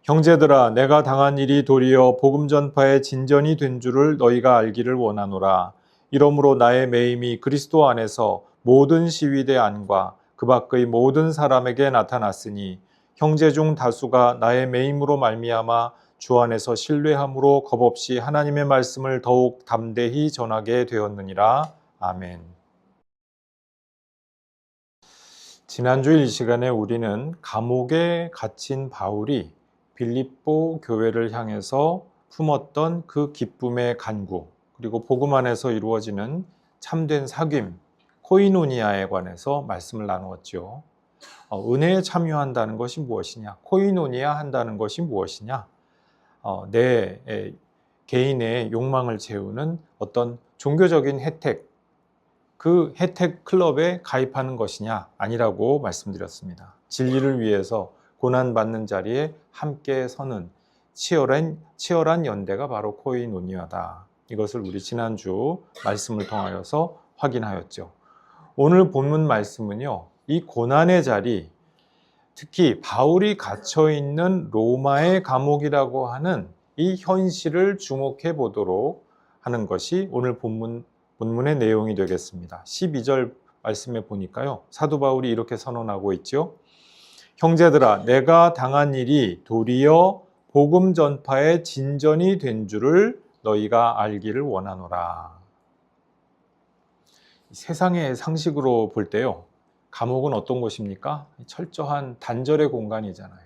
형제들아, 내가 당한 일이 도리어 복음 전파의 진전이 된 줄을 너희가 알기를 원하노라. 이러므로 나의 매임이 그리스도 안에서 모든 시위대 안과 그 밖의 모든 사람에게 나타났으니 형제 중 다수가 나의 매임으로 말미암아 주 안에서 신뢰함으로 겁없이 하나님의 말씀을 더욱 담대히 전하게 되었느니라. 아멘. 지난주일 이 시간에 우리는 감옥에 갇힌 바울이 빌립보 교회를 향해서 품었던 그 기쁨의 간구, 그리고 복음 안에서 이루어지는 참된 사귐, 코이노니아에 관해서 말씀을 나누었죠. 은혜에 참여한다는 것이 무엇이냐? 코이노니아 한다는 것이 무엇이냐? 내 개인의 욕망을 채우는 어떤 종교적인 혜택, 그 혜택 클럽에 가입하는 것이냐? 아니라고 말씀드렸습니다. 진리를 위해서 고난받는 자리에 함께 서는 치열한 연대가 바로 코이노니아다. 이것을 우리 지난주 말씀을 통하여서 확인하였죠. 오늘 본문 말씀은요, 이 고난의 자리, 특히 바울이 갇혀있는 로마의 감옥이라고 하는 이 현실을 주목해 보도록 하는 것이 오늘 본문의 내용이 되겠습니다. 12절 말씀에 보니까요, 사도 바울이 이렇게 선언하고 있죠. 형제들아, 내가 당한 일이 도리어 복음 전파의 진전이 된 줄을 너희가 알기를 원하노라. 세상의 상식으로 볼 때요, 감옥은 어떤 곳입니까? 철저한 단절의 공간이잖아요.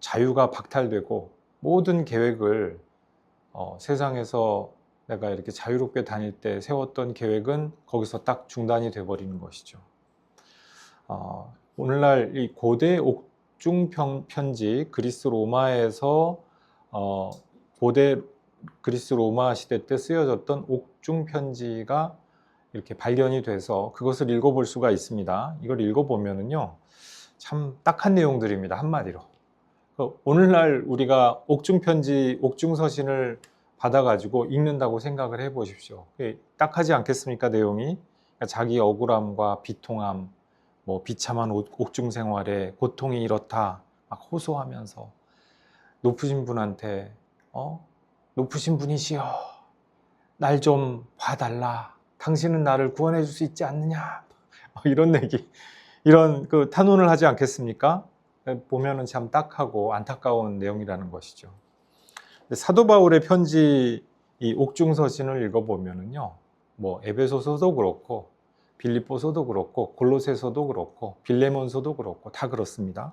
자유가 박탈되고 모든 계획을 세상에서 내가 이렇게 자유롭게 다닐 때 세웠던 계획은 거기서 딱 중단이 돼버리는 것이죠. 오늘날 이 고대 옥중 편지, 그리스 로마에서 고대 그리스 로마 시대 때 쓰여졌던 옥중 편지가 이렇게 발견이 돼서 그것을 읽어볼 수가 있습니다. 이걸 읽어보면은요, 참 딱한 내용들입니다. 한마디로. 오늘날 우리가 옥중 편지, 옥중 서신을 받아가지고 읽는다고 생각을 해보십시오. 딱하지 않겠습니까, 내용이? 그러니까 자기 억울함과 비통함, 비참한 옥중 생활에 고통이 이렇다 막 호소하면서 높으신 분한테 높으신 분이시여, 날 좀 봐달라. 당신은 나를 구원해 줄 수 있지 않느냐? 이런 얘기, 이런 그 탄원을 하지 않겠습니까? 보면은 참 딱하고 안타까운 내용이라는 것이죠. 사도 바울의 편지, 이 옥중서신을 읽어보면은요, 에베소서도 그렇고 빌립보서도 그렇고 골로새서도 그렇고 빌레몬서도 그렇고 다 그렇습니다.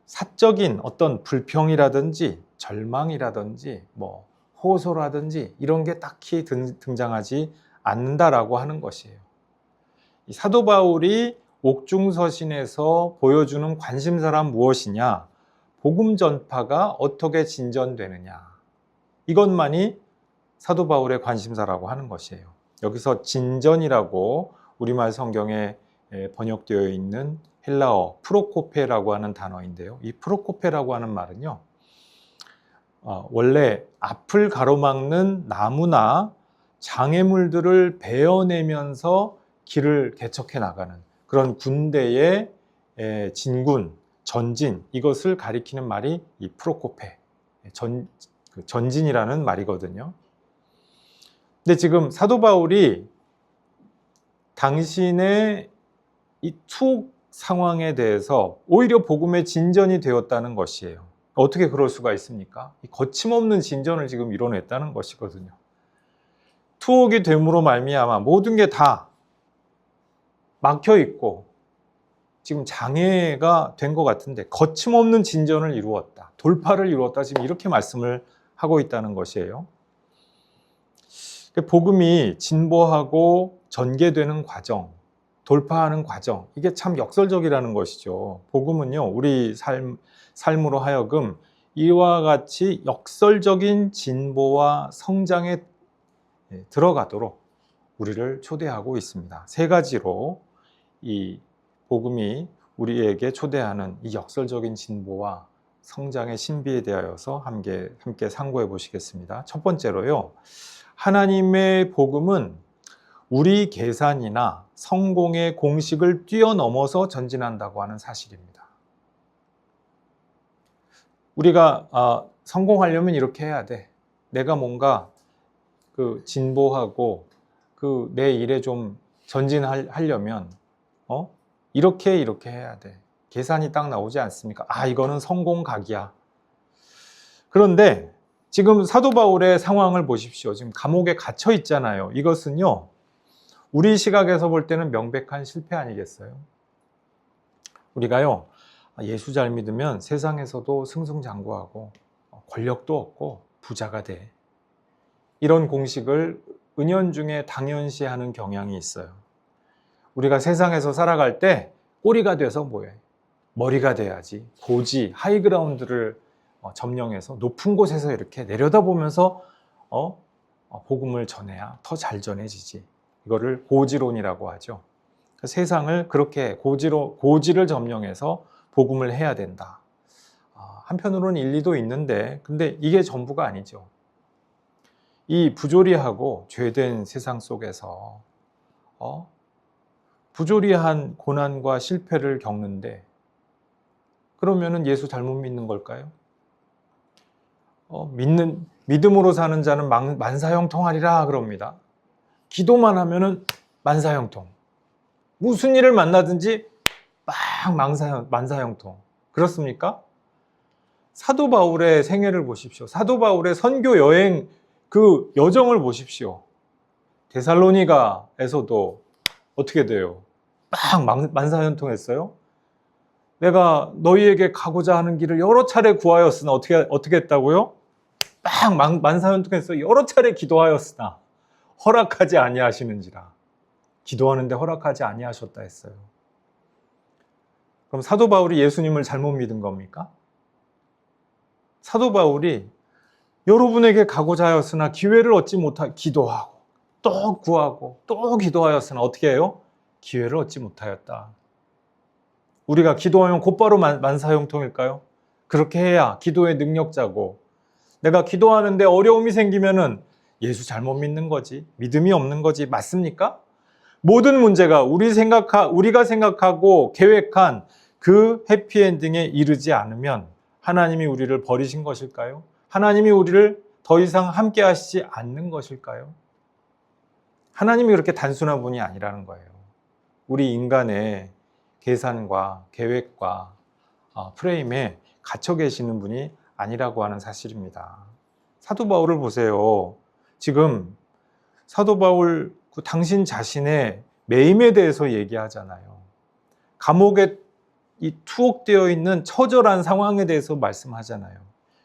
사적인 어떤 불평이라든지 절망이라든지 호소라든지 이런 게 딱히 등장하지 않는다라고 하는 것이에요. 이 사도 바울이 옥중서신에서 보여주는 관심사란 무엇이냐? 복음 전파가 어떻게 진전되느냐? 이것만이 사도 바울의 관심사라고 하는 것이에요. 여기서 진전이라고 우리말 성경에 번역되어 있는 헬라어 프로코페라고 하는 단어인데요. 이 프로코페라고 하는 말은요, 원래 앞을 가로막는 나무나 장애물들을 베어내면서 길을 개척해 나가는 그런 군대의 진군, 전진, 이것을 가리키는 말이 이 프로코페, 전진이라는 말이거든요. 근데 지금 사도 바울이 당신의 이 투옥 상황에 대해서 오히려 복음의 진전이 되었다는 것이에요. 어떻게 그럴 수가 있습니까? 이 거침없는 진전을 지금 이뤄냈다는 것이거든요. 투옥이 됨으로 말미암아 모든 게 다 막혀 있고 지금 장애가 된 것 같은데 거침없는 진전을 이루었다, 돌파를 이루었다, 지금 이렇게 말씀을 하고 있다는 것이에요. 복음이 진보하고 전개되는 과정, 돌파하는 과정, 이게 참 역설적이라는 것이죠. 복음은요, 우리 삶으로 하여금 이와 같이 역설적인 진보와 성장에 들어가도록 우리를 초대하고 있습니다. 세 가지로 이 복음이 우리에게 초대하는 이 역설적인 진보와 성장의 신비에 대하여서 함께 상고해 보시겠습니다. 첫 번째로요, 하나님의 복음은 우리 계산이나 성공의 공식을 뛰어넘어서 전진한다고 하는 사실입니다. 우리가 성공하려면 이렇게 해야 돼. 내가 뭔가 진보하고 내 일에 좀 전진하려면 이렇게 해야 돼. 계산이 딱 나오지 않습니까? 이거는 성공각이야. 그런데 지금 사도 바울의 상황을 보십시오. 지금 감옥에 갇혀 있잖아요. 이것은요, 우리 시각에서 볼 때는 명백한 실패 아니겠어요? 우리가요, 예수 잘 믿으면 세상에서도 승승장구하고 권력도 얻고 부자가 돼. 이런 공식을 은연중에 당연시하는 경향이 있어요. 우리가 세상에서 살아갈 때 꼬리가 돼서 뭐해? 머리가 돼야지. 고지, 하이그라운드를 점령해서 높은 곳에서 이렇게 내려다보면서 복음을 전해야 더 잘 전해지지. 이거를 고지론이라고 하죠. 세상을 그렇게 고지를 점령해서 복음을 해야 된다. 한편으로는 일리도 있는데, 근데 이게 전부가 아니죠. 이 부조리하고 죄된 세상 속에서 부조리한 고난과 실패를 겪는데, 그러면은 예수 잘못 믿는 걸까요? 믿음으로 사는 자는 만사형통하리라 그럽니다. 기도만 하면은 만사형통. 무슨 일을 만나든지 막 만사형통. 그렇습니까? 사도 바울의 생애를 보십시오. 사도 바울의 선교 여행 그 여정을 보십시오. 데살로니가에서도 어떻게 돼요? 막 만사형통했어요. 내가 너희에게 가고자 하는 길을 여러 차례 구하였으나 어떻게 했다고요? 막 만사형통해서 여러 차례 기도하였으나 허락하지 아니하시는지라. 기도하는데 허락하지 아니하셨다 했어요. 그럼 사도 바울이 예수님을 잘못 믿은 겁니까? 사도 바울이 여러분에게 가고자 하였으나 기회를 얻지 못하 기도하고 또 구하고 또 기도하였으나 어떻게 해요? 기회를 얻지 못하였다. 우리가 기도하면 곧바로 만사형통일까요? 그렇게 해야 기도의 능력자고, 내가 기도하는데 어려움이 생기면은 예수 잘못 믿는 거지, 믿음이 없는 거지, 맞습니까? 모든 문제가 우리가 생각하고 계획한 그 해피엔딩에 이르지 않으면 하나님이 우리를 버리신 것일까요? 하나님이 우리를 더 이상 함께 하시지 않는 것일까요? 하나님이 그렇게 단순한 분이 아니라는 거예요. 우리 인간의 계산과 계획과 프레임에 갇혀 계시는 분이 아니라고 하는 사실입니다. 사도 바울을 보세요. 지금 사도 바울 당신 자신의 매임에 대해서 얘기하잖아요. 감옥에 투옥되어 있는 처절한 상황에 대해서 말씀하잖아요.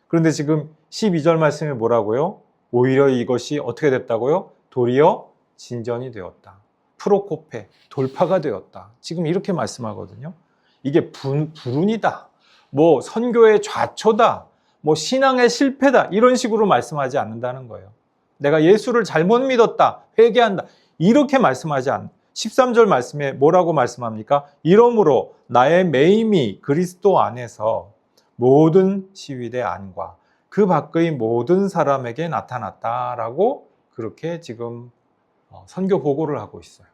그런데 지금 12절 말씀에 뭐라고요? 오히려 이것이 어떻게 됐다고요? 도리어 진전이 되었다. 프로코페, 돌파가 되었다. 지금 이렇게 말씀하거든요. 이게 불운이다. 선교의 좌초다. 신앙의 실패다. 이런 식으로 말씀하지 않는다는 거예요. 내가 예수를 잘못 믿었다. 회개한다. 이렇게 말씀하지 않는. 13절 말씀에 뭐라고 말씀합니까? 이러므로 나의 매임이 그리스도 안에서 모든 시위대 안과 그 밖의 모든 사람에게 나타났다라고 그렇게 지금 선교 보고를 하고 있어요.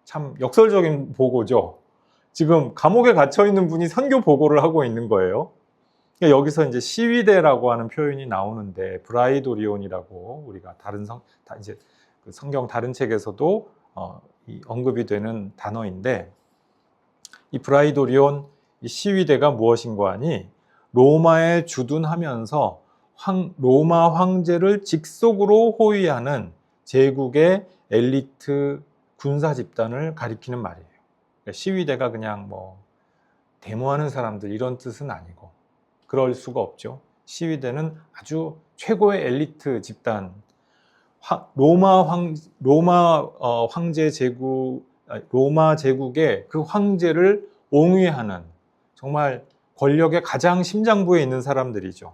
참 역설적인 보고죠. 지금 감옥에 갇혀 있는 분이 선교 보고를 하고 있는 거예요. 여기서 이제 시위대라고 하는 표현이 나오는데, 브라이도리온이라고 우리가 이제 성경 다른 책에서도 언급이 되는 단어인데, 이 브라이도리온, 이 시위대가 무엇인가 하니 로마에 주둔하면서 로마 황제를 직속으로 호위하는 제국의 엘리트 군사 집단을 가리키는 말이에요. 그러니까 시위대가 그냥 데모하는 사람들 이런 뜻은 아니고, 그럴 수가 없죠. 시위대는 아주 최고의 엘리트 집단, 로마 제국의 그 황제를 옹위하는 정말 권력의 가장 심장부에 있는 사람들이죠.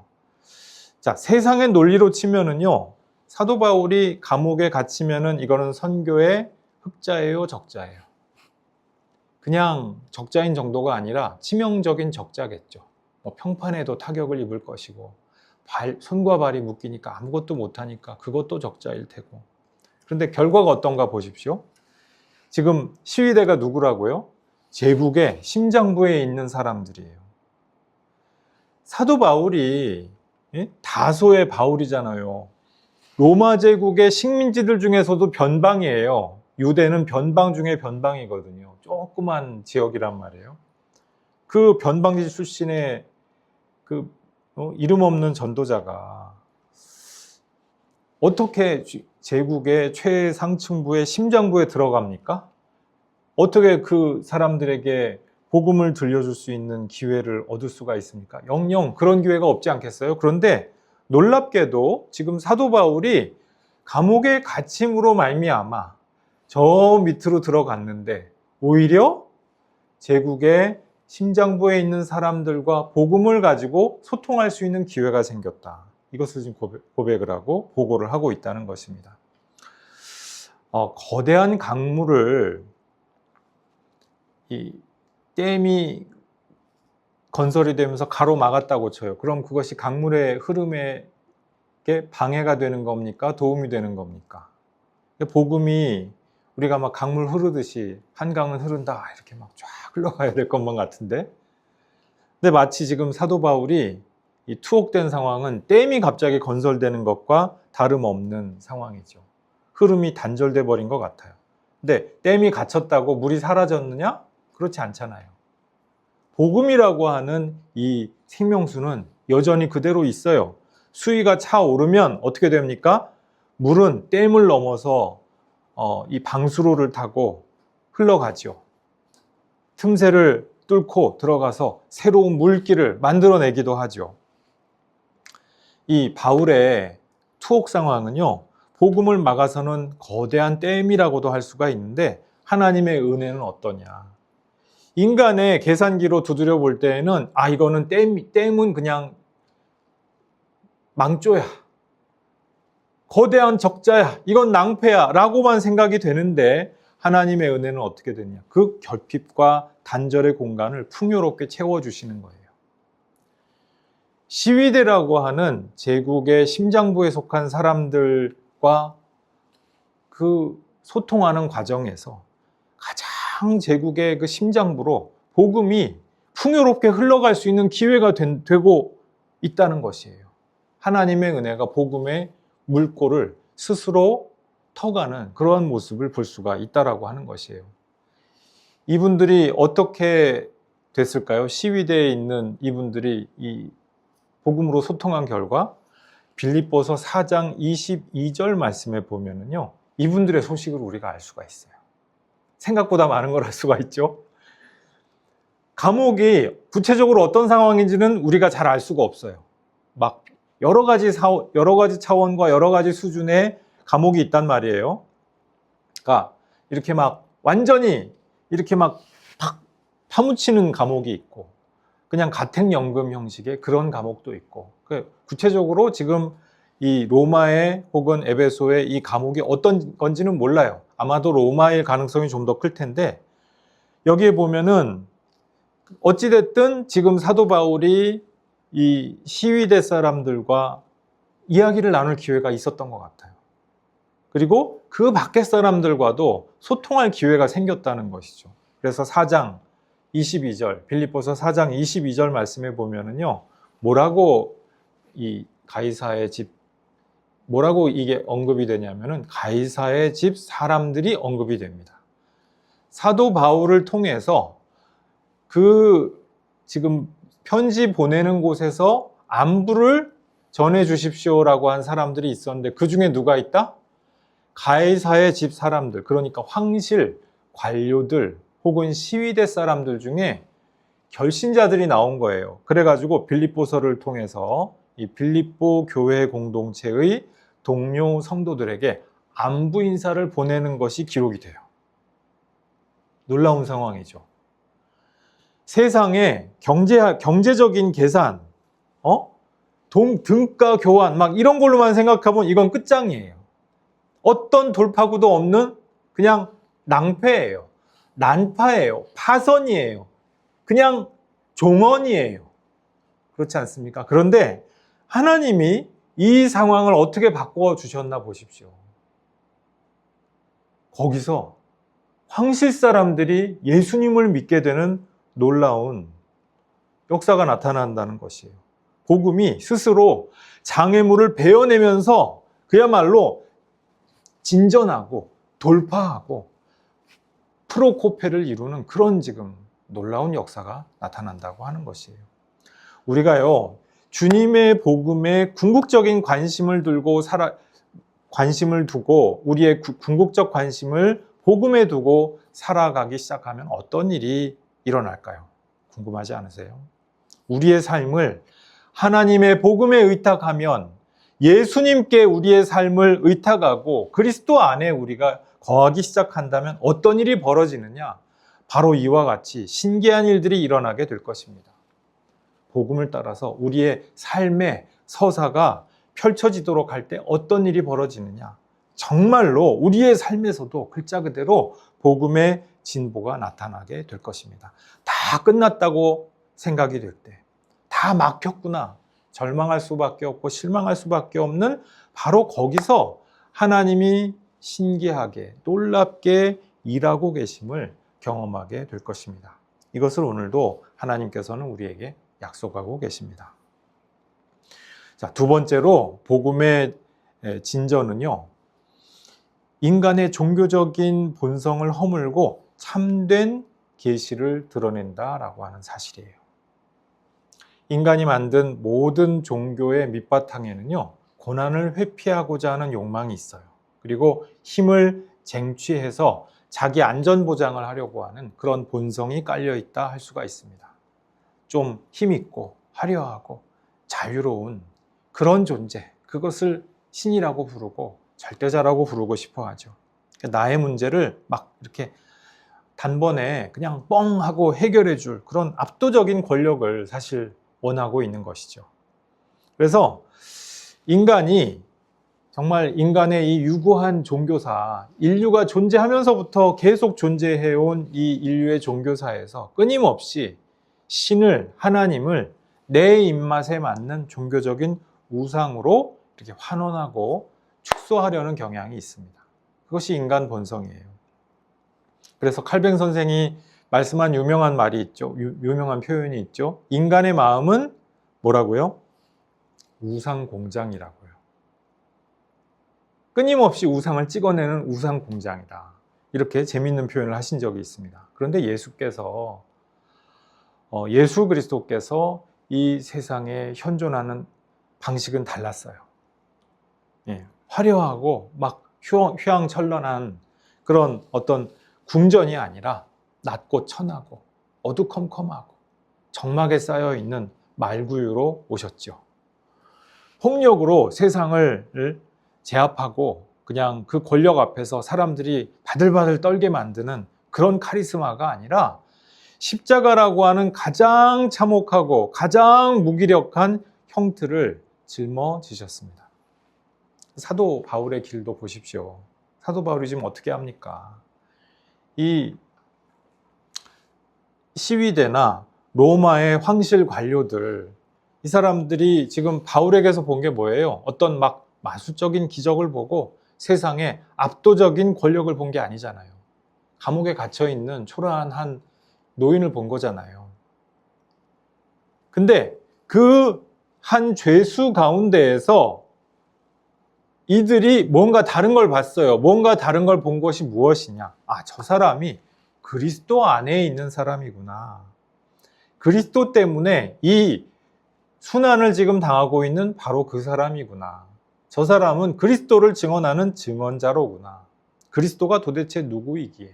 자, 세상의 논리로 치면은요, 사도 바울이 감옥에 갇히면은 이거는 선교의 흑자예요, 적자예요? 그냥 적자인 정도가 아니라 치명적인 적자겠죠. 평판에도 타격을 입을 것이고, 손과 발이 묶이니까 아무것도 못하니까 그것도 적자일 테고. 그런데 결과가 어떤가 보십시오. 지금 시위대가 누구라고요? 제국의 심장부에 있는 사람들이에요. 사도 바울이 다소의 바울이잖아요. 로마 제국의 식민지들 중에서도 변방이에요. 유대는 변방 중에 변방이거든요. 조그만 지역이란 말이에요. 그 변방지 출신의 그 이름 없는 전도자가 어떻게 제국의 최상층부의 심장부에 들어갑니까? 어떻게 그 사람들에게 복음을 들려줄 수 있는 기회를 얻을 수가 있습니까? 영영 그런 기회가 없지 않겠어요? 그런데 놀랍게도 지금 사도 바울이 감옥의 갇힘으로 말미암아 저 밑으로 들어갔는데 오히려 제국의 심장부에 있는 사람들과 복음을 가지고 소통할 수 있는 기회가 생겼다. 이것을 지금 고백을 하고 보고를 하고 있다는 것입니다. 거대한 강물을 이 댐이 건설이 되면서 가로막았다고 쳐요. 그럼 그것이 강물의 흐름에 방해가 되는 겁니까? 도움이 되는 겁니까? 복음이 우리가 막 강물 흐르듯이 한강은 흐른다 이렇게 막 쫙 흘러가야 될 것만 같은데, 근데 마치 지금 사도 바울이 이 투옥된 상황은 댐이 갑자기 건설되는 것과 다름없는 상황이죠. 흐름이 단절돼 버린 것 같아요. 근데 댐이 갇혔다고 물이 사라졌느냐? 그렇지 않잖아요. 복음이라고 하는 이 생명수는 여전히 그대로 있어요. 수위가 차오르면 어떻게 됩니까? 물은 댐을 넘어서 이 방수로를 타고 흘러가죠. 틈새를 뚫고 들어가서 새로운 물길을 만들어내기도 하죠. 이 바울의 투옥 상황은요, 복음을 막아서는 거대한 댐이라고도 할 수가 있는데 하나님의 은혜는 어떠냐? 인간의 계산기로 두드려 볼 때에는 이거는 댐은 그냥 망조야, 거대한 적자야, 이건 낭패야 라고만 생각이 되는데 하나님의 은혜는 어떻게 되냐? 그 결핍과 단절의 공간을 풍요롭게 채워주시는 거예요. 시위대라고 하는 제국의 심장부에 속한 사람들과 그 소통하는 과정에서 가장 제국의 그 심장부로 복음이 풍요롭게 흘러갈 수 있는 기회가 되고 있다는 것이에요. 하나님의 은혜가 복음의 물꼬를 스스로 터가는 그러한 모습을 볼 수가 있다라고 하는 것이에요. 이분들이 어떻게 됐을까요? 시위대에 있는 이분들이 이 복음으로 소통한 결과 빌립보서 4장 22절 말씀에 보면은요, 이분들의 소식을 우리가 알 수가 있어요. 생각보다 많은 걸 알 수가 있죠. 감옥이 구체적으로 어떤 상황인지는 우리가 잘 알 수가 없어요. 막 여러 가지 차원과 여러 가지 수준의 감옥이 있단 말이에요. 그러니까 이렇게 막 완전히 이렇게 막 파묻히는 감옥이 있고, 그냥 가택연금 형식의 그런 감옥도 있고, 구체적으로 지금 이 로마의 혹은 에베소의 이 감옥이 어떤 건지는 몰라요. 아마도 로마일 가능성이 좀 더 클 텐데, 여기에 보면은 어찌됐든 지금 사도 바울이 이 시위대 사람들과 이야기를 나눌 기회가 있었던 것 같아요. 그리고 그 밖의 사람들과도 소통할 기회가 생겼다는 것이죠. 그래서 4장 22절, 빌립보서 4장 22절 말씀에 보면은요, 뭐라고 이게 언급이 되냐면은 가이사의 집 사람들이 언급이 됩니다. 사도 바울을 통해서 그 지금 편지 보내는 곳에서 안부를 전해 주십시오라고 한 사람들이 있었는데, 그 중에 누가 있다? 가이사의 집 사람들, 그러니까 황실, 관료들 혹은 시위대 사람들 중에 결신자들이 나온 거예요. 그래가지고 빌립보서를 통해서 이 빌립보 교회 공동체의 동료 성도들에게 안부 인사를 보내는 것이 기록이 돼요. 놀라운 상황이죠. 세상에 경제적인 계산, 등가 교환 막 이런 걸로만 생각하면 이건 끝장이에요. 어떤 돌파구도 없는 그냥 낭패예요. 난파예요. 파선이에요. 그냥 종언이에요. 그렇지 않습니까? 그런데 하나님이 이 상황을 어떻게 바꿔주셨나 보십시오. 거기서 황실 사람들이 예수님을 믿게 되는 놀라운 역사가 나타난다는 것이에요. 복음이 스스로 장애물을 베어내면서 그야말로 진전하고 돌파하고 프로코페를 이루는 그런 지금 놀라운 역사가 나타난다고 하는 것이에요. 우리가요, 주님의 복음에 궁극적인 관심을 두고 우리의 궁극적 관심을 복음에 두고 살아가기 시작하면 어떤 일이 일어날까요? 궁금하지 않으세요? 우리의 삶을 하나님의 복음에 의탁하면, 예수님께 우리의 삶을 의탁하고 그리스도 안에 우리가 거하기 시작한다면 어떤 일이 벌어지느냐? 바로 이와 같이 신기한 일들이 일어나게 될 것입니다. 복음을 따라서 우리의 삶의 서사가 펼쳐지도록 할 때 어떤 일이 벌어지느냐? 정말로 우리의 삶에서도 글자 그대로 복음의 진보가 나타나게 될 것입니다. 다 끝났다고 생각이 될 때, 다 막혔구나, 절망할 수밖에 없고 실망할 수밖에 없는 바로 거기서 하나님이 신기하게 놀랍게 일하고 계심을 경험하게 될 것입니다. 이것을 오늘도 하나님께서는 우리에게 약속하고 계십니다. 자, 두 번째로 복음의 진전은요, 인간의 종교적인 본성을 허물고 참된 계시를 드러낸다라고 하는 사실이에요. 인간이 만든 모든 종교의 밑바탕에는요, 고난을 회피하고자 하는 욕망이 있어요. 그리고 힘을 쟁취해서 자기 안전 보장을 하려고 하는 그런 본성이 깔려 있다 할 수가 있습니다. 좀 힘있고 화려하고 자유로운 그런 존재, 그것을 신이라고 부르고 절대자라고 부르고 싶어 하죠. 나의 문제를 막 이렇게 단번에 그냥 뻥 하고 해결해 줄 그런 압도적인 권력을 사실 원하고 있는 것이죠. 그래서 인간이 정말 인간의 이 유구한 종교사, 인류가 존재하면서부터 계속 존재해온 이 인류의 종교사에서 끊임없이 신을, 하나님을 내 입맛에 맞는 종교적인 우상으로 이렇게 환원하고 축소하려는 경향이 있습니다. 그것이 인간 본성이에요. 그래서 칼뱅 선생이 말씀한 유명한 말이 있죠. 유명한 표현이 있죠. 인간의 마음은 뭐라고요? 우상 공장이라고요. 끊임없이 우상을 찍어내는 우상 공장이다. 이렇게 재미있는 표현을 하신 적이 있습니다. 그런데 예수 그리스도께서 이 세상에 현존하는 방식은 달랐어요. 예, 화려하고 막 휘황찬란한 그런 어떤 궁전이 아니라 낮고 천하고 어두컴컴하고 적막에 쌓여있는 말구유로 오셨죠. 폭력으로 세상을 제압하고 그냥 그 권력 앞에서 사람들이 바들바들 떨게 만드는 그런 카리스마가 아니라 십자가라고 하는 가장 참혹하고 가장 무기력한 형틀을 짊어지셨습니다. 사도 바울의 길도 보십시오. 사도 바울이 지금 어떻게 합니까? 이 시위대나 로마의 황실 관료들, 이 사람들이 지금 바울에게서 본 게 뭐예요? 어떤 막 마술적인 기적을 보고 세상에 압도적인 권력을 본 게 아니잖아요. 감옥에 갇혀있는 초라한 한 노인을 본 거잖아요. 근데 그 한 죄수 가운데에서 이들이 뭔가 다른 걸 봤어요. 뭔가 다른 걸 본 것이 무엇이냐? 아, 저 사람이 그리스도 안에 있는 사람이구나. 그리스도 때문에 이 순환을 지금 당하고 있는 바로 그 사람이구나. 저 사람은 그리스도를 증언하는 증언자로구나. 그리스도가 도대체 누구이기에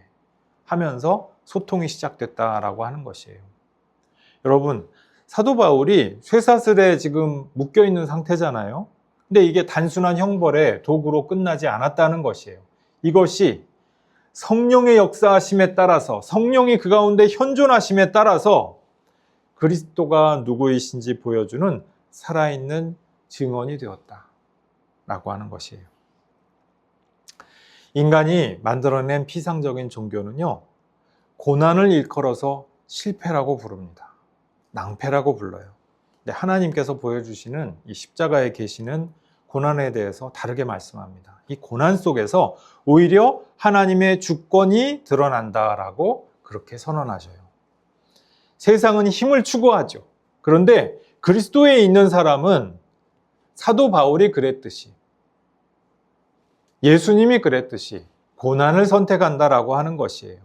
하면서 소통이 시작됐다라고 하는 것이에요. 여러분, 사도 바울이 쇠사슬에 지금 묶여있는 상태잖아요. 근데 이게 단순한 형벌의 도구로 끝나지 않았다는 것이에요. 이것이 성령의 역사하심에 따라서, 성령이 그 가운데 현존하심에 따라서 그리스도가 누구이신지 보여주는 살아있는 증언이 되었다라고 하는 것이에요. 인간이 만들어낸 피상적인 종교는요, 고난을 일컬어서 실패라고 부릅니다. 낭패라고 불러요. 근데 하나님께서 보여주시는 이 십자가의 계시는 고난에 대해서 다르게 말씀합니다. 이 고난 속에서 오히려 하나님의 주권이 드러난다라고 그렇게 선언하셔요. 세상은 힘을 추구하죠. 그런데 그리스도에 있는 사람은 사도 바울이 그랬듯이, 예수님이 그랬듯이 고난을 선택한다라고 하는 것이에요.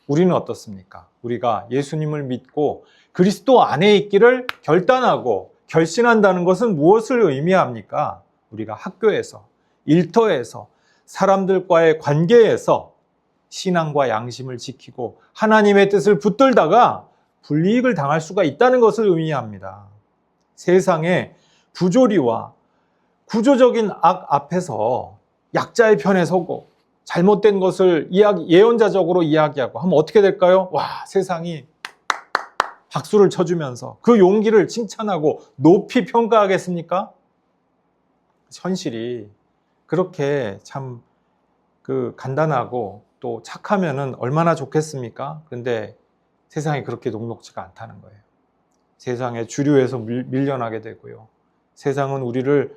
우리는 어떻습니까? 우리가 예수님을 믿고 그리스도 안에 있기를 결단하고 결심한다는 것은 무엇을 의미합니까? 우리가 학교에서, 일터에서, 사람들과의 관계에서 신앙과 양심을 지키고 하나님의 뜻을 붙들다가 불이익을 당할 수가 있다는 것을 의미합니다. 세상의 부조리와 구조적인 악 앞에서 약자의 편에 서고 잘못된 것을 예언자적으로 이야기하고 하면 어떻게 될까요? 와, 세상이 박수를 쳐주면서 그 용기를 칭찬하고 높이 평가하겠습니까? 현실이 그렇게 참 간단하고 또 착하면은 얼마나 좋겠습니까? 그런데 세상이 그렇게 녹록지가 않다는 거예요. 세상의 주류에서 밀려나게 되고요. 세상은 우리를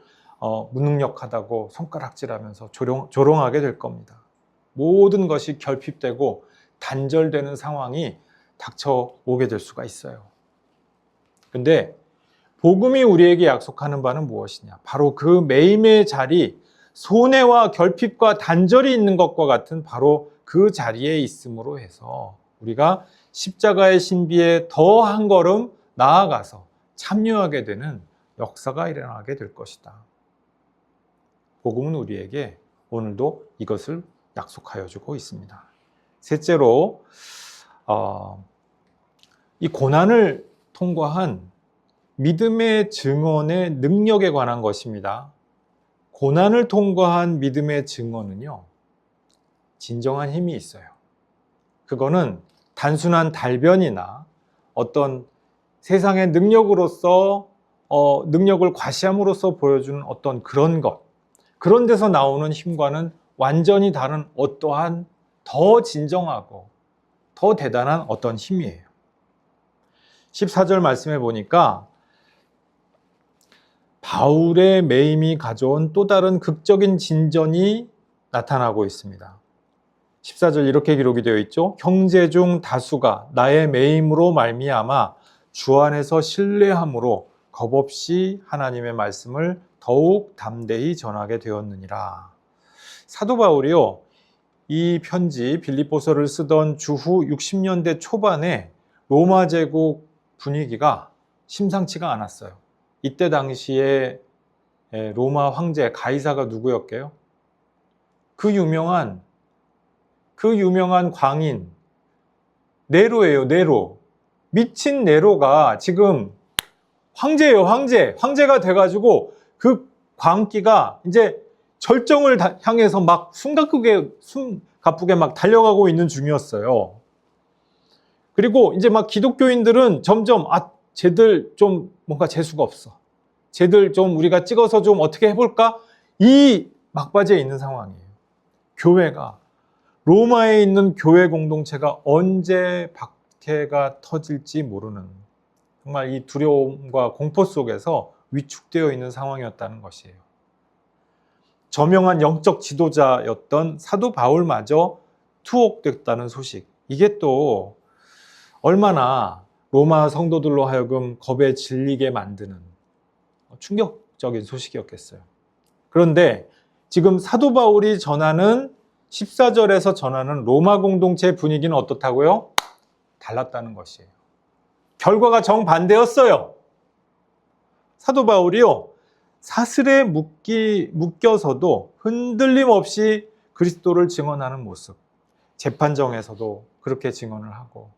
무능력하다고 손가락질하면서 조롱하게 될 겁니다. 모든 것이 결핍되고 단절되는 상황이 닥쳐오게 될 수가 있어요. 근데 복음이 우리에게 약속하는 바는 무엇이냐? 바로 그 매임의 자리, 손해와 결핍과 단절이 있는 것과 같은 바로 그 자리에 있음으로 해서 우리가 십자가의 신비에 더 한 걸음 나아가서 참여하게 되는 역사가 일어나게 될 것이다. 복음은 우리에게 오늘도 이것을 약속하여 주고 있습니다. 셋째로 이 고난을 통과한 믿음의 증언의 능력에 관한 것입니다. 고난을 통과한 믿음의 증언은요, 진정한 힘이 있어요. 그거는 단순한 달변이나 어떤 세상의 능력으로서 능력을 과시함으로써 보여주는 어떤 그런 것, 그런 데서 나오는 힘과는 완전히 다른 어떠한 더 진정하고 더 대단한 어떤 힘이에요. 14절 말씀해 보니까 바울의 매임이 가져온 또 다른 극적인 진전이 나타나고 있습니다. 14절 이렇게 기록이 되어 있죠. 형제 중 다수가 나의 매임으로 말미암아 주 안에서 신뢰함으로 겁없이 하나님의 말씀을 더욱 담대히 전하게 되었느니라. 사도 바울이요, 이 편지 빌립보서를 쓰던 주후 60년대 초반에 로마 제국 분위기가 심상치가 않았어요. 이때 당시에 로마 황제 가이사가 누구였게요? 그 유명한 광인 네로예요. 네로. 미친 네로가 지금 황제예요. 황제가 돼가지고 그 광기가 이제 절정을 향해서 막 숨가쁘게 막 달려가고 있는 중이었어요. 그리고 이제 막 기독교인들은 점점 쟤들 좀 뭔가 재수가 없어. 쟤들 좀 우리가 찍어서 좀 어떻게 해볼까? 이 막바지에 있는 상황이에요. 교회가, 로마에 있는 교회 공동체가 언제 박해가 터질지 모르는, 정말 이 두려움과 공포 속에서 위축되어 있는 상황이었다는 것이에요. 저명한 영적 지도자였던 사도 바울마저 투옥됐다는 소식. 이게 또 얼마나 로마 성도들로 하여금 겁에 질리게 만드는 충격적인 소식이었겠어요. 그런데 지금 사도 바울이 전하는 14절에서 전하는 로마 공동체의 분위기는 어떻다고요? 달랐다는 것이에요. 결과가 정반대였어요. 사도 바울이요, 사슬에 묶여서도 흔들림 없이 그리스도를 증언하는 모습, 재판정에서도 그렇게 증언을 하고,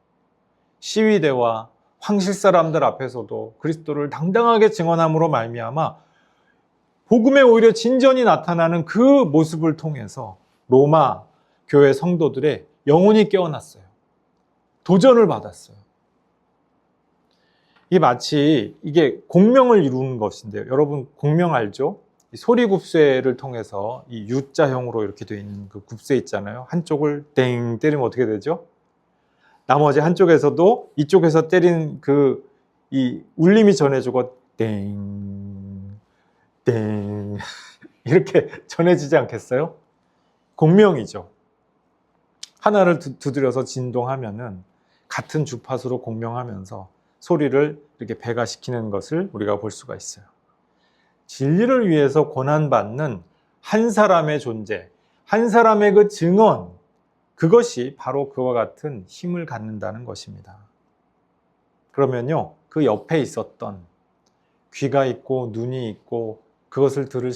시위대와 황실 사람들 앞에서도 그리스도를 당당하게 증언함으로 말미암아 복음에 오히려 진전이 나타나는 그 모습을 통해서 로마 교회 성도들의 영혼이 깨어났어요. 도전을 받았어요. 이게 마치 이게 공명을 이루는 것인데요. 여러분 공명 알죠? 소리굽쇠를 통해서 이 U자형으로 이렇게 되어 있는 그 굽쇠 있잖아요. 한쪽을 땡 때리면 어떻게 되죠? 나머지 한쪽에서도 이쪽에서 때린 이 울림이 전해지고 땡, 땡 이렇게 전해지지 않겠어요? 공명이죠. 하나를 두드려서 진동하면은 같은 주파수로 공명하면서 소리를 이렇게 배가시키는 것을 우리가 볼 수가 있어요. 진리를 위해서 고난받는 한 사람의 존재, 한 사람의 그 증언, 그것이 바로 그와 같은 힘을 갖는다는 것입니다. 그러면요, 그 옆에 있었던 귀가 있고 눈이 있고 그것을 들을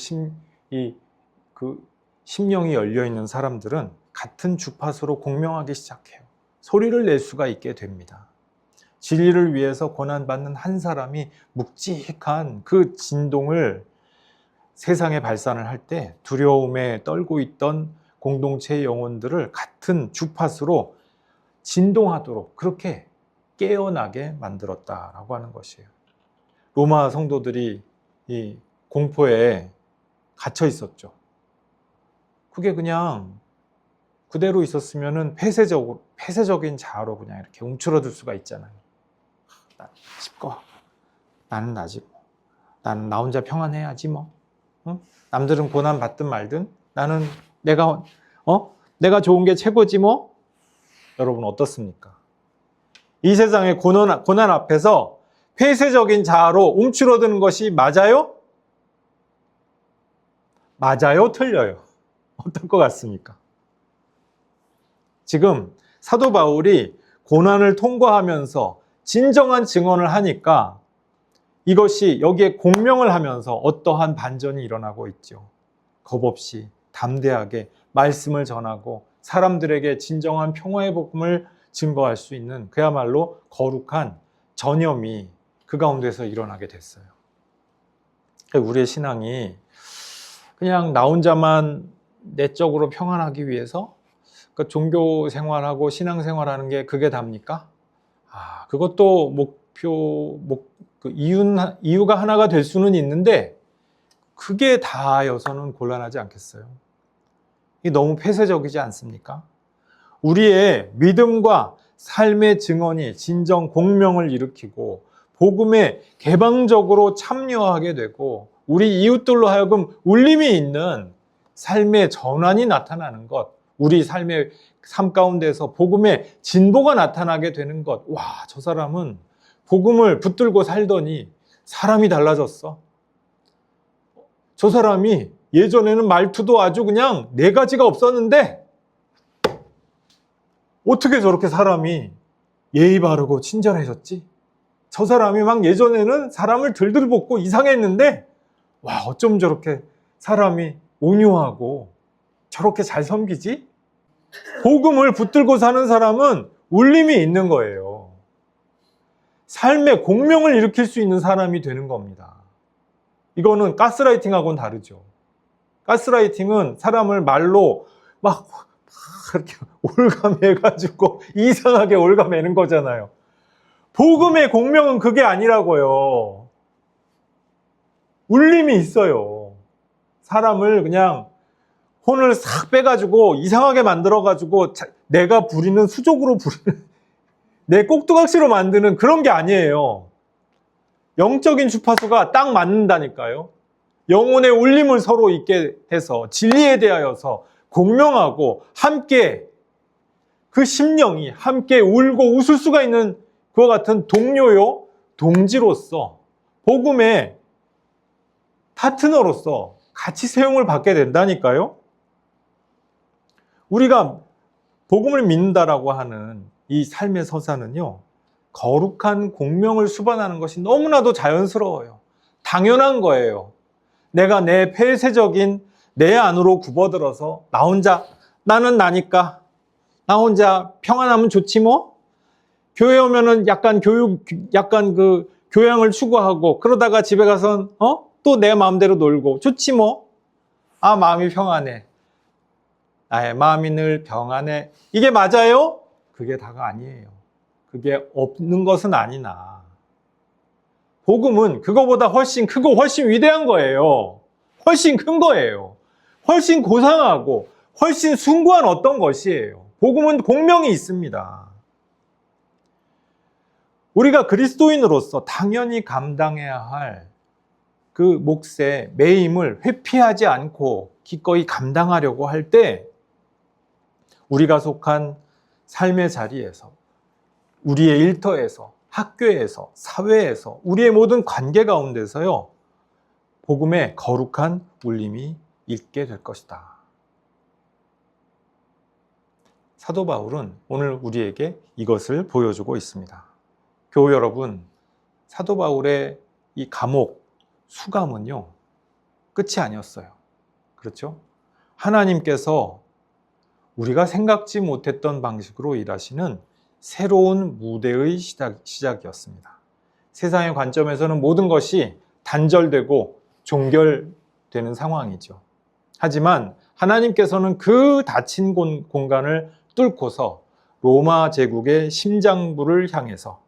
심령이 열려있는 사람들은 같은 주파수로 공명하기 시작해요. 소리를 낼 수가 있게 됩니다. 진리를 위해서 고난받는 한 사람이 묵직한 그 진동을 세상에 발산을 할 때 두려움에 떨고 있던 공동체의 영혼들을 같은 주파수로 진동하도록 그렇게 깨어나게 만들었다라고 하는 것이에요. 로마 성도들이 이 공포에 갇혀 있었죠. 그게 그냥 그대로 있었으면은 폐쇄적인 자아로 그냥 이렇게 움츠러들 수가 있잖아요. 난 쉽고 나는 나지 뭐. 나는 나 혼자 평안해야지 뭐. 응? 남들은 고난 받든 말든 나는 내가 좋은 게 최고지 뭐. 여러분 어떻습니까? 이 세상의 고난 앞에서 폐쇄적인 자아로 움츠러드는 것이 맞아요? 맞아요? 틀려요? 어떨 것 같습니까? 지금 사도 바울이 고난을 통과하면서 진정한 증언을 하니까 이것이 여기에 공명을 하면서 어떠한 반전이 일어나고 있죠. 겁없이 담대하게 말씀을 전하고 사람들에게 진정한 평화의 복음을 증거할 수 있는 그야말로 거룩한 전염이 그 가운데서 일어나게 됐어요. 우리의 신앙이 그냥 나 혼자만 내적으로 평안하기 위해서 그 종교 생활하고 신앙 생활하는 게 그게 답니까? 그것도 이유가 하나가 될 수는 있는데 그게 다여서는 곤란하지 않겠어요? 이게 너무 폐쇄적이지 않습니까? 우리의 믿음과 삶의 증언이 진정 공명을 일으키고 복음에 개방적으로 참여하게 되고 우리 이웃들로 하여금 울림이 있는 삶의 전환이 나타나는 것, 우리 삶의 삶 가운데서 복음의 진보가 나타나게 되는 것. 와, 저 사람은 복음을 붙들고 살더니 사람이 달라졌어. 저 사람이 예전에는 말투도 아주 그냥 네 가지가 없었는데 어떻게 저렇게 사람이 예의 바르고 친절해졌지? 저 사람이 막 예전에는 사람을 들들 볶고 이상했는데 와, 어쩜 저렇게 사람이 온유하고 저렇게 잘 섬기지? 복음을 붙들고 사는 사람은 울림이 있는 거예요. 삶의 공명을 일으킬 수 있는 사람이 되는 겁니다. 이거는 가스라이팅하고는 다르죠. 가스라이팅은 사람을 말로 막 그렇게 올가매가지고 이상하게 올가매는 거잖아요. 복음의 공명은 그게 아니라고요. 울림이 있어요. 사람을 그냥 혼을 싹 빼가지고 이상하게 만들어가지고 내가 부리는 수족으로 부리는 내 꼭두각시로 만드는 그런 게 아니에요. 영적인 주파수가 딱 맞는다니까요. 영혼의 울림을 서로 있게 해서 진리에 대하여서 공명하고 함께 그 심령이 함께 울고 웃을 수가 있는 그와 같은 동료요, 동지로서 복음의 파트너로서 같이 세움을 받게 된다니까요. 우리가 복음을 믿는다라고 하는 이 삶의 서사는요, 거룩한 공명을 수반하는 것이 너무나도 자연스러워요. 당연한 거예요. 내가 내 폐쇄적인 내 안으로 굽어들어서 나 혼자 나는 나니까 나 혼자 평안하면 좋지 뭐. 교회 오면은 약간 그 교양을 추구하고 그러다가 집에 가선 또 내 마음대로 놀고 좋지 뭐. 마음이 평안해. 나의 마음이 늘 평안해. 이게 맞아요? 그게 다가 아니에요. 그게 없는 것은 아니나 복음은 그거보다 훨씬 크고 훨씬 위대한 거예요. 훨씬 큰 거예요. 훨씬 고상하고 훨씬 숭고한 어떤 것이에요. 복음은 공명이 있습니다. 우리가 그리스도인으로서 당연히 감당해야 할 그 몫의 매임을 회피하지 않고 기꺼이 감당하려고 할 때 우리가 속한 삶의 자리에서 우리의 일터에서 학교에서, 사회에서, 우리의 모든 관계 가운데서요, 복음의 거룩한 울림이 있게 될 것이다. 사도 바울은 오늘 우리에게 이것을 보여주고 있습니다. 교우 여러분, 사도 바울의 이 감옥, 수감은요, 끝이 아니었어요. 그렇죠? 하나님께서 우리가 생각지 못했던 방식으로 일하시는 새로운 무대의 시작이었습니다. 세상의 관점에서는 모든 것이 단절되고 종결되는 상황이죠. 하지만 하나님께서는 그 닫힌 공간을 뚫고서 로마 제국의 심장부를 향해서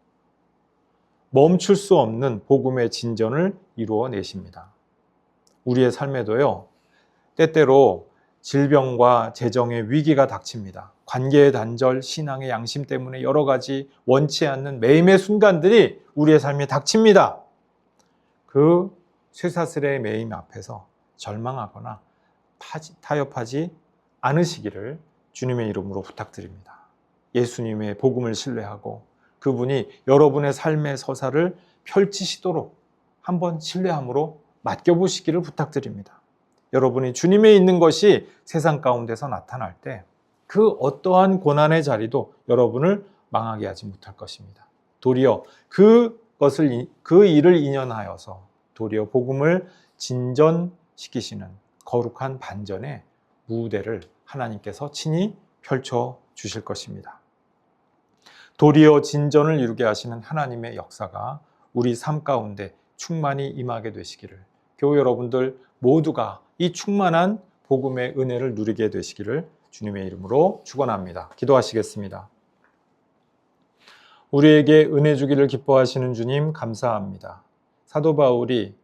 멈출 수 없는 복음의 진전을 이루어내십니다. 우리의 삶에도요, 때때로 질병과 재정의 위기가 닥칩니다. 관계의 단절, 신앙의 양심 때문에 여러 가지 원치 않는 매임의 순간들이 우리의 삶에 닥칩니다. 그 쇠사슬의 매임 앞에서 절망하거나 타협하지 않으시기를 주님의 이름으로 부탁드립니다. 예수님의 복음을 신뢰하고 그분이 여러분의 삶의 서사를 펼치시도록 한번 신뢰함으로 맡겨보시기를 부탁드립니다. 여러분이 주님에 있는 것이 세상 가운데서 나타날 때 그 어떠한 고난의 자리도 여러분을 망하게 하지 못할 것입니다. 도리어 그 일을 인연하여서 도리어 복음을 진전시키시는 거룩한 반전의 무대를 하나님께서 친히 펼쳐 주실 것입니다. 도리어 진전을 이루게 하시는 하나님의 역사가 우리 삶 가운데 충만히 임하게 되시기를, 교우 여러분들 모두가 이 충만한 복음의 은혜를 누리게 되시기를 주님의 이름으로 축원합니다. 기도하시겠습니다. 우리에게 은혜 주기를 기뻐하시는 주님 감사합니다. 사도 바울이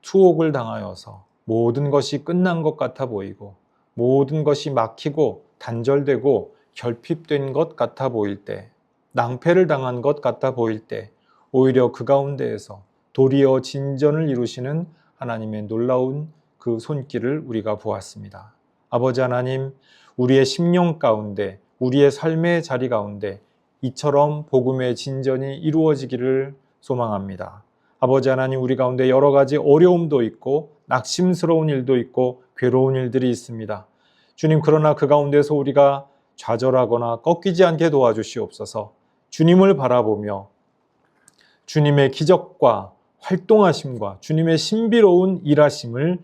투옥을 당하여서 모든 것이 끝난 것 같아 보이고 모든 것이 막히고 단절되고 결핍된 것 같아 보일 때, 낭패를 당한 것 같아 보일 때 오히려 그 가운데에서 도리어 진전을 이루시는 하나님의 놀라운 그 손길을 우리가 보았습니다. 아버지 하나님, 우리의 심령 가운데, 우리의 삶의 자리 가운데 이처럼 복음의 진전이 이루어지기를 소망합니다. 아버지 하나님, 우리 가운데 여러 가지 어려움도 있고 낙심스러운 일도 있고 괴로운 일들이 있습니다. 주님, 그러나 그 가운데서 우리가 좌절하거나 꺾이지 않게 도와주시옵소서. 주님을 바라보며 주님의 기적과 활동하심과 주님의 신비로운 일하심을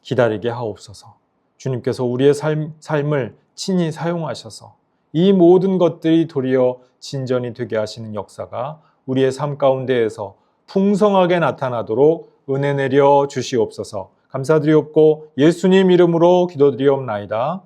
기다리게 하옵소서. 주님께서 우리의 삶을 친히 사용하셔서 이 모든 것들이 도리어 진전이 되게 하시는 역사가 우리의 삶 가운데에서 풍성하게 나타나도록 은혜 내려 주시옵소서. 감사드리옵고 예수님 이름으로 기도드리옵나이다.